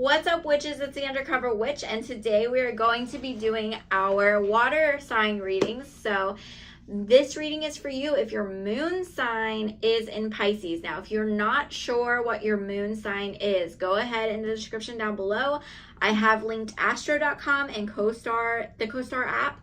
What's up, witches? It's the Undercover Witch, and today we are going to be doing our water sign readings. So this reading is for you if your moon sign is in Pisces. Now, if you're not sure what your moon sign is, go ahead in the description down below. I have linked astro.com and the CoStar app,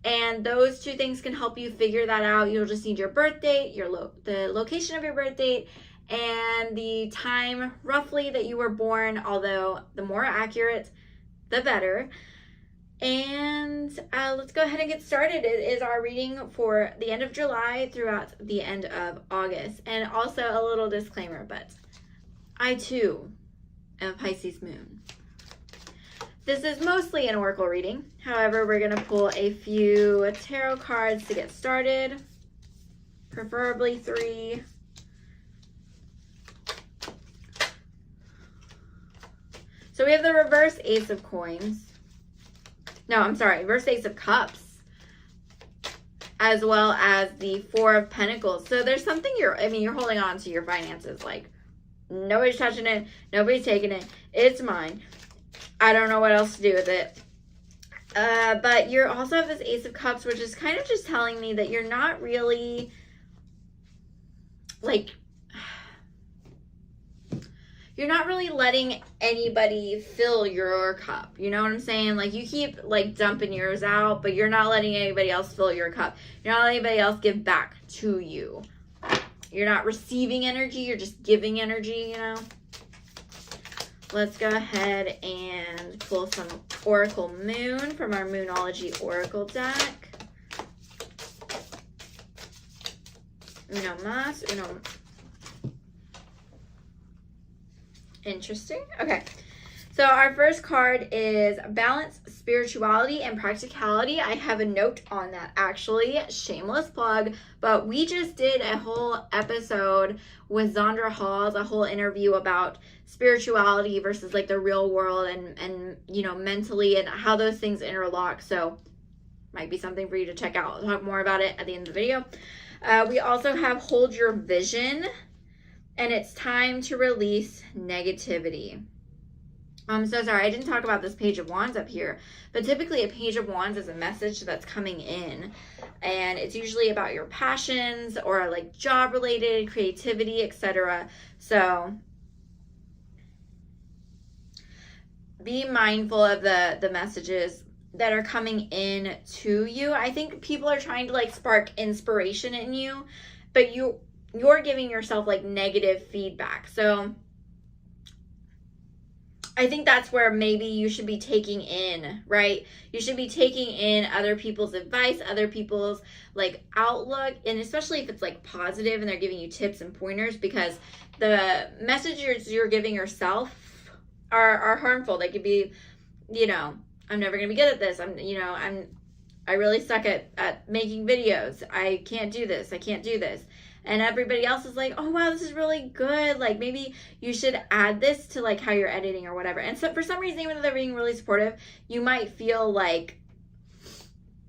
and those two things can help you figure that out. You'll just need your birth date, the location of your birth date, and the time roughly that you were born, although the more accurate, the better. And let's go ahead and get started. It is our reading for the end of July throughout the end of August. And also a little disclaimer, but I too am a Pisces moon. This is mostly an oracle reading. However, we're going to pull a few tarot cards to get started, preferably 3. So we have the reverse Ace of Coins. No, I'm sorry, reverse Ace of Cups. As well as the 4 of Pentacles. So there's something you're holding on to your finances. Like, nobody's touching it. Nobody's taking it. It's mine. I don't know what else to do with it. But you also have this Ace of Cups, which is kind of just telling me that you're not really, you're not really letting anybody fill your cup. You know what I'm saying? Like, you keep, dumping yours out, but you're not letting anybody else fill your cup. You're not letting anybody else give back to you. You're not receiving energy. You're just giving energy, you know? Let's go ahead and pull some Oracle Moon from our Moonology Oracle deck. Uno más, uno. Interesting. Okay. So our first card is Balance, Spirituality, and Practicality. I have a note on that, actually. Shameless plug. But we just did a whole episode with Zandra Halls, a whole interview about spirituality versus the real world and mentally and how those things interlock. So might be something for you to check out. I'll talk more about it at the end of the video. We also have Hold Your Vision. And it's time to release negativity. I'm so sorry, I didn't talk about this Page of Wands up here. But typically a Page of Wands is a message that's coming in. And it's usually about your passions or job related, creativity, etc. So be mindful of the messages that are coming in to you. I think people are trying to spark inspiration in you, but you're giving yourself negative feedback. So I think that's where maybe you should be taking in, right? You should be taking in other people's advice, other people's outlook, and especially if it's positive and they're giving you tips and pointers, because the messages you're giving yourself are harmful. They could be, I'm never gonna be good at this. I really suck at making videos. I can't do this. I can't do this. And everybody else is like, oh, wow, this is really good. Maybe you should add this to, how you're editing or whatever. And so for some reason, even though they're being really supportive, you might feel like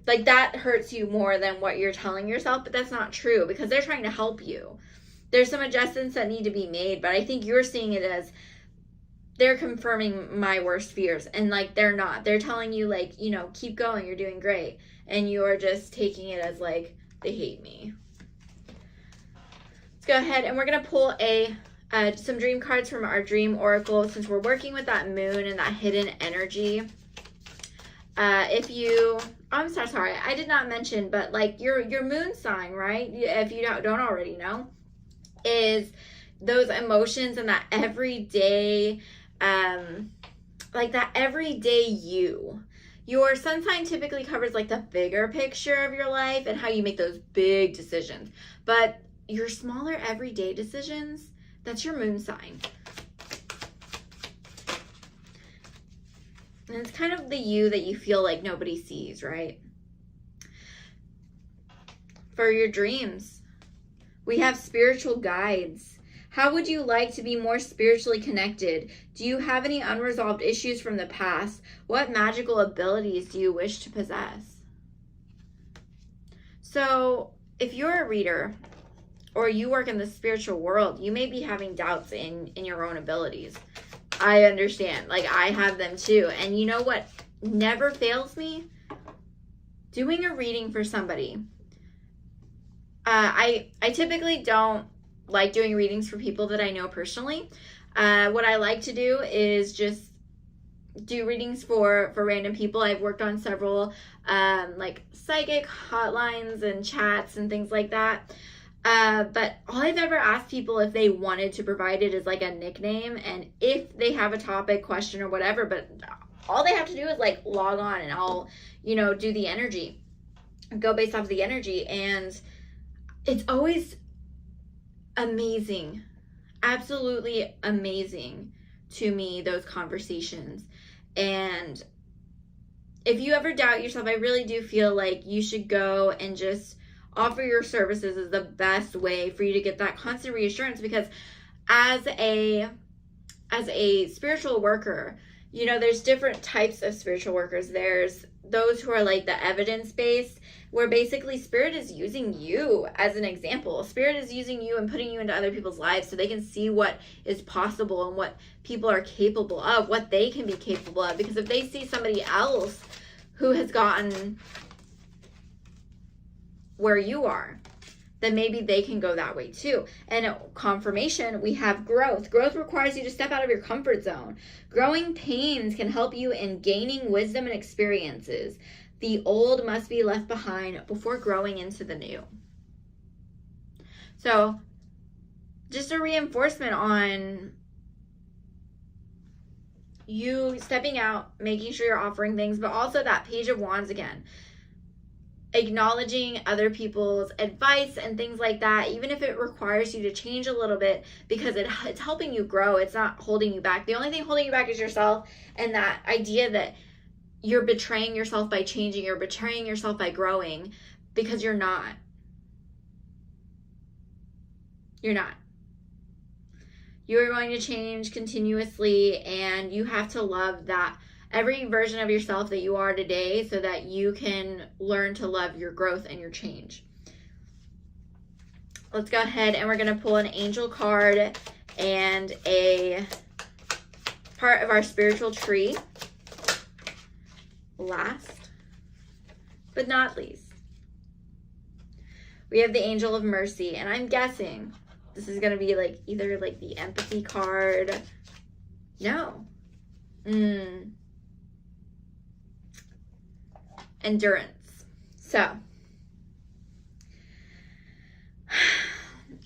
that hurts you more than what you're telling yourself. But that's not true, because they're trying to help you. There's some adjustments that need to be made. But I think you're seeing it as they're confirming my worst fears. And, they're not. They're telling you, keep going. You're doing great. And you're just taking it as, they hate me. Go ahead and we're going to pull some dream cards from our dream oracle, since we're working with that moon and that hidden energy. I'm so sorry, I did not mention, but your moon sign, right? If you don't already know, is those emotions and that everyday, that everyday you. Your sun sign typically covers the bigger picture of your life and how you make those big decisions. But your smaller everyday decisions, that's your moon sign. And it's kind of the you that you feel like nobody sees, right? For your dreams, we have spiritual guides. How would you like to be more spiritually connected? Do you have any unresolved issues from the past? What magical abilities do you wish to possess? So if you're a reader, or you work in the spiritual world, you may be having doubts in your own abilities. I understand. Like, I have them too. And you know what never fails me? Doing a reading for somebody. I typically don't like doing readings for people that I know personally. What I like to do is just do readings for random people. I've worked on several like psychic hotlines and chats and things like that. But all I've ever asked people if they wanted to provide it is like a nickname, and if they have a topic, question, or whatever, but all they have to do is like log on and I'll, do the energy, go based off the energy. And it's always amazing, absolutely amazing to me, those conversations. And if you ever doubt yourself, I really do feel like you should go and just offer your services is the best way for you to get that constant reassurance, because as a spiritual worker, there's different types of spiritual workers. There's those who are like the evidence-based, where basically spirit is using you as an example. Spirit is using you and putting you into other people's lives so they can see what is possible and what people are capable of, what they can be capable of. Because if they see somebody else who has gotten where you are, then maybe they can go that way too. And confirmation, we have growth. Growth requires you to step out of your comfort zone. Growing pains can help you in gaining wisdom and experiences. The old must be left behind before growing into the new. So just a reinforcement on you stepping out, making sure you're offering things, but also that Page of Wands again. Acknowledging other people's advice and things like that, even if it requires you to change a little bit, because it's helping you grow. It's not holding you back. The only thing holding you back is yourself, and that idea that you're betraying yourself by changing, you're betraying yourself by growing, because you're not. You're not. You are going to change continuously, and you have to love that every version of yourself that you are today, so that you can learn to love your growth and your change. Let's go ahead and we're going to pull an angel card and a part of our spiritual tree. Last but not least, we have the Angel of Mercy, and I'm guessing this is going to be like either like the empathy card. No. Endurance. So,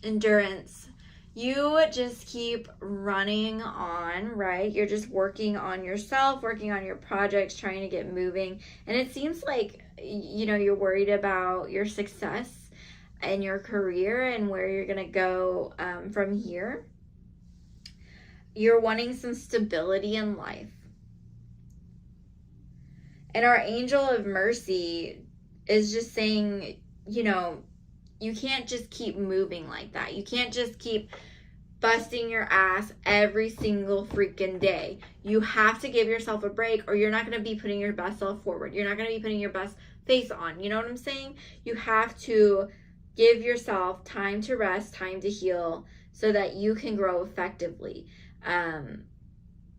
endurance. You just keep running on, right? You're just working on yourself, working on your projects, trying to get moving. And it seems like, you're worried about your success in your career and where you're going to go from here. You're wanting some stability in life. And our Angel of Mercy is just saying, you can't just keep moving like that. You can't just keep busting your ass every single freaking day. You have to give yourself a break, or you're not going to be putting your best self forward. You're not going to be putting your best face on. You know what I'm saying? You have to give yourself time to rest, time to heal, so that you can grow effectively.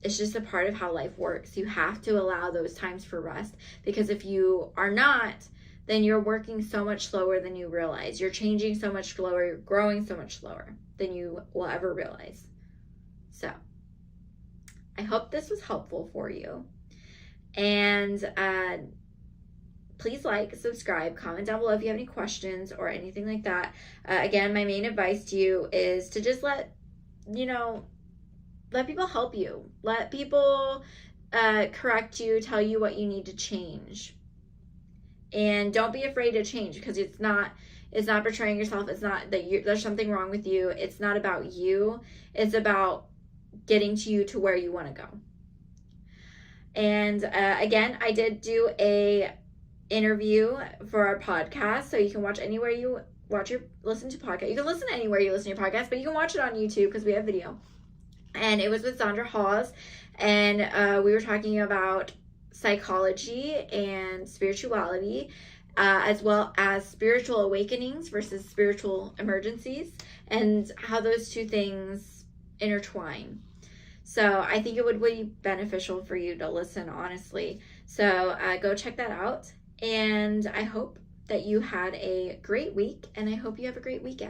It's just a part of how life works. You have to allow those times for rest, because if you are not, then you're working so much slower than you realize. You're changing so much slower. You're growing so much slower than you will ever realize. So I hope this was helpful for you. And please like, subscribe, comment down below if you have any questions or anything like that. Again, my main advice to you is to just let people help you. Let people correct you, tell you what you need to change. And don't be afraid to change, because it's not betraying yourself. It's not that there's something wrong with you. It's not about you. It's about getting to where you want to go. And again, I did do a interview for our podcast, so you can watch anywhere you listen to podcast. You can listen anywhere you listen to your podcast, but you can watch it on YouTube because we have video. And it was with Sandra Hawes, and we were talking about psychology and spirituality, as well as spiritual awakenings versus spiritual emergencies, and how those two things intertwine. So I think it would be beneficial for you to listen, honestly. So go check that out. And I hope that you had a great week, and I hope you have a great weekend.